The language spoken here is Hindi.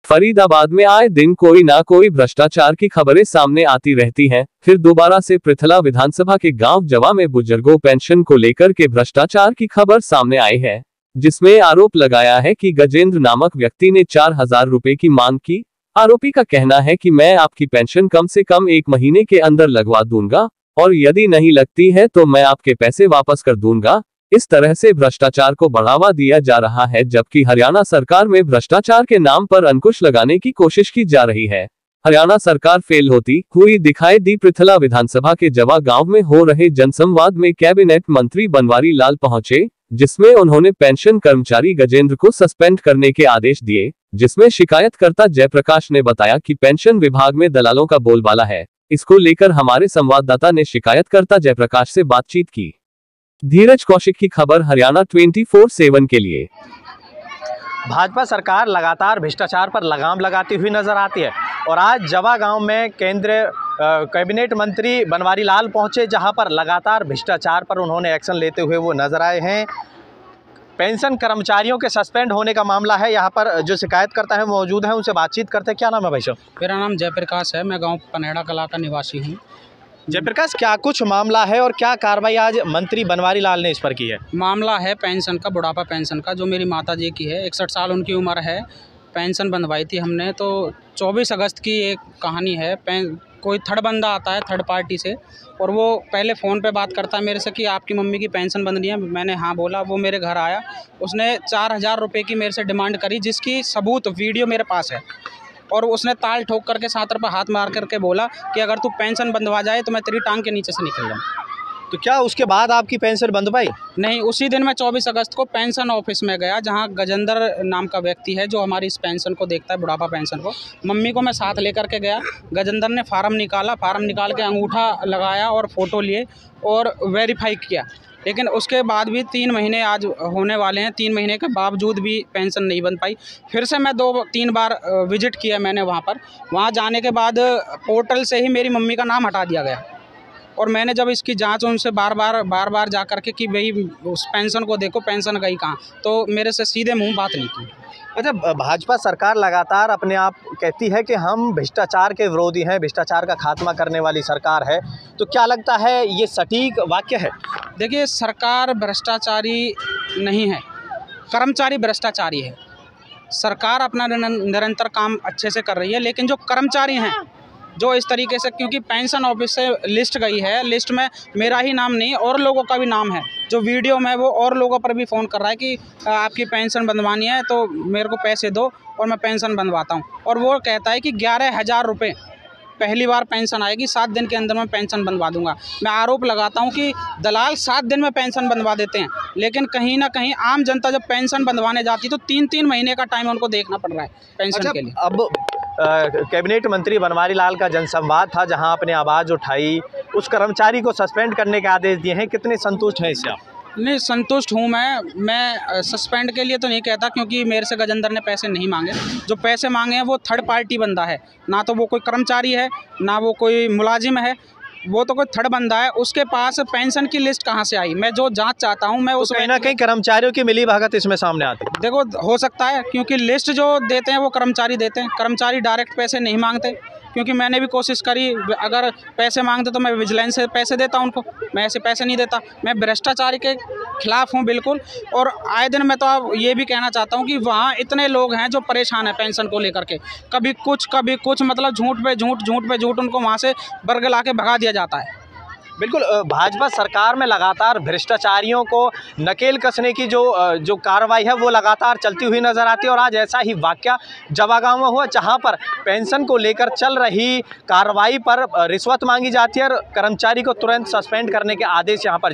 फरीदाबाद में आए दिन कोई ना कोई भ्रष्टाचार की खबरें सामने आती रहती हैं। फिर दोबारा से पृथला विधानसभा के गांव जवा में बुजुर्गों पेंशन को लेकर के भ्रष्टाचार की खबर सामने आई है, जिसमें आरोप लगाया है कि गजेंद्र नामक व्यक्ति ने 4,000 रुपए की मांग की। आरोपी का कहना है कि मैं आपकी पेंशन कम से कम 1 महीने के अंदर लगवा दूंगा और यदि नहीं लगती है तो मैं आपके पैसे वापस कर दूंगा। इस तरह से भ्रष्टाचार को बढ़ावा दिया जा रहा है, जबकि हरियाणा सरकार में भ्रष्टाचार के नाम पर अंकुश लगाने की कोशिश की जा रही है। हरियाणा सरकार फेल होती हुई दिखाई दी। पृथला विधानसभा के जवा गांव में हो रहे जनसंवाद में कैबिनेट मंत्री बनवारी लाल पहुंचे, जिसमें उन्होंने पेंशन कर्मचारी गजेंद्र को सस्पेंड करने के आदेश दिए। जिसमें शिकायतकर्ता जयप्रकाश ने बताया कि पेंशन विभाग में दलालों का बोलबाला है। इसको लेकर हमारे संवाददाता ने शिकायतकर्ता जयप्रकाश से बातचीत की। धीरज कौशिक की खबर हरियाणा 24/7 के लिए। भाजपा सरकार लगातार भ्रष्टाचार पर लगाम लगाती हुई नजर आती है और आज जवा गांव में केंद्रीय कैबिनेट मंत्री बनवारी लाल पहुंचे, जहां पर लगातार भ्रष्टाचार पर उन्होंने एक्शन लेते हुए वो नजर आए हैं। पेंशन कर्मचारियों के सस्पेंड होने का मामला है। यहाँ पर जो शिकायतकर्ता है मौजूद है, उनसे बातचीत करते हैं। क्या नाम है भाई साहब? मेरा नाम जयप्रकाश है, मैं गांव पनेड़ा कला का निवासी हूँ। जयप्रकाश, क्या कुछ मामला है और क्या कार्रवाई आज मंत्री बनवारी लाल ने इस पर की है? मामला है पेंशन का, बुढ़ापा पेंशन का, जो मेरी माता जी की है। 61 साल उनकी उम्र है। पेंशन बंधवाई थी हमने, तो 24 अगस्त की एक कहानी है। कोई थर्ड बंदा आता है थर्ड पार्टी से, और वो पहले फ़ोन पे बात करता है मेरे से कि आपकी मम्मी की पेंशन बंधनी है। मैंने हाँ बोला। वो मेरे घर आया, उसने 4,000 रुपये की मेरे से डिमांड करी, जिसकी सबूत वीडियो मेरे पास है। और उसने ताल ठोक करके सातर पर हाथ मार करके बोला कि अगर तू पेंशन बंधवा जाए तो मैं तेरी टांग के नीचे से निकल जाऊँ। तो क्या उसके बाद आपकी पेंशन बंध पाई? नहीं, उसी दिन मैं 24 अगस्त को पेंशन ऑफिस में गया, जहां गजेंद्र नाम का व्यक्ति है जो हमारी इस पेंशन को देखता है, बुढ़ापा पेंशन को। मम्मी को मैं साथ लेकर के गया। गजेंद्र ने फार्म निकाला, फार्म निकाल के अंगूठा लगाया और फ़ोटो लिए और वेरीफाई किया। लेकिन उसके बाद भी 3 महीने आज होने वाले हैं, 3 महीने के बावजूद भी पेंशन नहीं बन पाई। फिर से मैं 2-3 बार विजिट किया मैंने वहाँ पर। वहाँ जाने के बाद पोर्टल से ही मेरी मम्मी का नाम हटा दिया गया। और मैंने जब इसकी जांच उनसे बार बार जा करके कि भाई उस पेंशन को देखो, पेंशन गई कहाँ, तो मेरे से सीधे मुंह बात नहीं की। अच्छा, भाजपा सरकार लगातार अपने आप कहती है कि हम भ्रष्टाचार के विरोधी हैं, भ्रष्टाचार का खात्मा करने वाली सरकार है, तो क्या लगता है ये सटीक वाक्य है? देखिए, सरकार भ्रष्टाचारी नहीं है, कर्मचारी भ्रष्टाचारी है। सरकार अपना निरंतर काम अच्छे से कर रही है, लेकिन जो कर्मचारी हैं, जो इस तरीके से, क्योंकि पेंशन ऑफिस से लिस्ट गई है, लिस्ट में मेरा ही नाम नहीं और लोगों का भी नाम है। जो वीडियो में वो और लोगों पर भी फ़ोन कर रहा है कि आपकी पेंशन बंधवानी है तो मेरे को पैसे दो और मैं पेंशन बंधवाता हूँ। और वो कहता है कि 11,000 रुपये पहली बार पेंशन आएगी, 7 दिन के अंदर मैं पेंशन बनवा दूंगा। मैं आरोप लगाता हूं कि दलाल 7 दिन में पेंशन बनवा देते हैं, लेकिन कहीं ना कहीं आम जनता जब पेंशन बनवाने जाती है तो 3-3 महीने का टाइम उनको देखना पड़ रहा है पेंशन के लिए। अब कैबिनेट मंत्री बनवारी लाल का जनसंवाद था, जहां आपने आवाज़ उठाई, उस कर्मचारी को सस्पेंड करने के आदेश दिए हैं। कितने संतुष्ट हैं इससे आप? नहीं, संतुष्ट हूँ मैं सस्पेंड के लिए तो नहीं कहता, क्योंकि मेरे से गजेंद्र ने पैसे नहीं मांगे। जो पैसे मांगे हैं वो थर्ड पार्टी बंदा है, ना तो वो कोई कर्मचारी है ना वो कोई मुलाजिम है, वो तो कोई थर्ड बंदा है। उसके पास पेंशन की लिस्ट कहाँ से आई? मैं जो जांच चाहता हूँ मैं उस कहीं ना कहीं कर्मचारियों की मिलीभगत इसमें सामने आती है। देखो, हो सकता है, क्योंकि लिस्ट जो देते हैं वो कर्मचारी देते हैं। कर्मचारी डायरेक्ट पैसे नहीं मांगते, क्योंकि मैंने भी कोशिश करी। अगर पैसे मांगते तो मैं विजिलेंस से पैसे देता उनको, मैं ऐसे पैसे नहीं देता। मैं भ्रष्टाचारी के खिलाफ हूँ बिल्कुल। और आए दिन मैं तो अब ये भी कहना चाहता हूँ कि वहाँ इतने लोग हैं जो परेशान हैं पेंशन को लेकर के, कभी कुछ मतलब झूठ पे झूठ उनको वहाँ से बरगला के भगा दिया जाता है। बिल्कुल, भाजपा सरकार में लगातार भ्रष्टाचारियों को नकेल कसने की जो कार्रवाई है वो लगातार चलती हुई नजर आती है। और आज ऐसा ही वाकया जवा गांव में हुआ, जहां पर पेंशन को लेकर चल रही कार्रवाई पर रिश्वत मांगी जाती है और कर्मचारी को तुरंत सस्पेंड करने के आदेश यहां पर